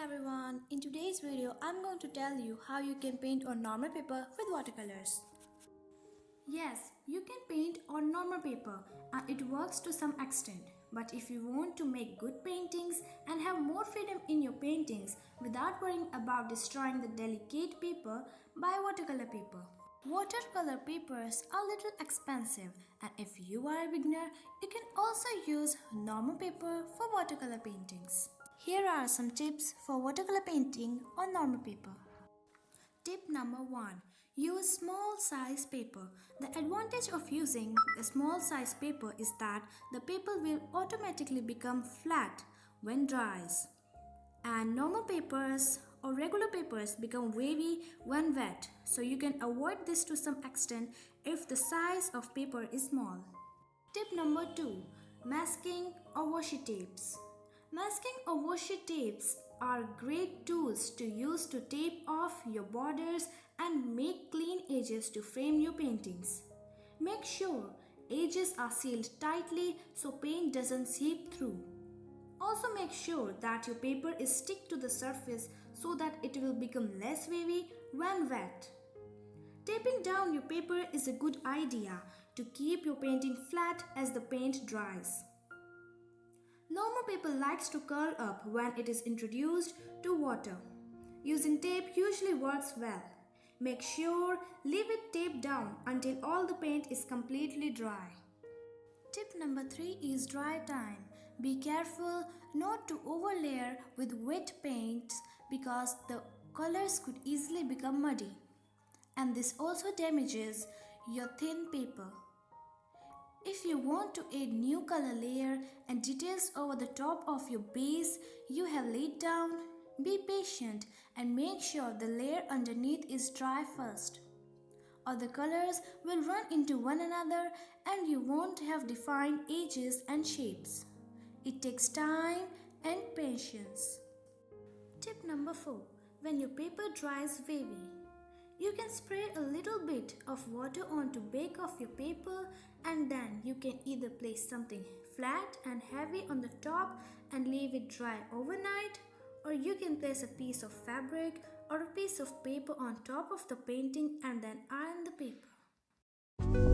everyone, in today's video I'm going to tell you how you can paint on normal paper with watercolors. Yes, you can paint on normal paper and it works to some extent. But if you want to make good paintings and have more freedom in your paintings without worrying about destroying the delicate paper, buy watercolor paper. Watercolor papers are a little expensive, and if you are a beginner, you can also use normal paper for watercolor paintings. Here are some tips for watercolor painting on normal paper. Tip number 1. Use small size paper. The advantage of using a small size paper is that the paper will automatically become flat when dries. And normal papers or regular papers become wavy when wet, so you can avoid this to some extent if the size of paper is small. Tip number 2. Masking or washi tapes. Masking or washi tapes are great tools to use to tape off your borders and make clean edges to frame your paintings. Make sure edges are sealed tightly so paint doesn't seep through. Also make sure that your paper is stick to the surface so that it will become less wavy when wet. Taping down your paper is a good idea to keep your painting flat as the paint dries. Normal paper likes to curl up when it is introduced to water. Using tape usually works well. Make sure leave it taped down until all the paint is completely dry. Tip number 3 is dry time. Be careful not to overlayer with wet paints because the colors could easily become muddy. And this also damages your thin paper. If you want to add new color layer and details over the top of your base you have laid down, be patient and make sure the layer underneath is dry first, or the colors will run into one another and you won't have defined edges and shapes. It takes time and patience. Tip number 4. When your paper dries wavy, you can spray a little bit of water onto back of your paper and then you can either place something flat and heavy on the top and leave it dry overnight, or you can place a piece of fabric or a piece of paper on top of the painting and then iron the paper.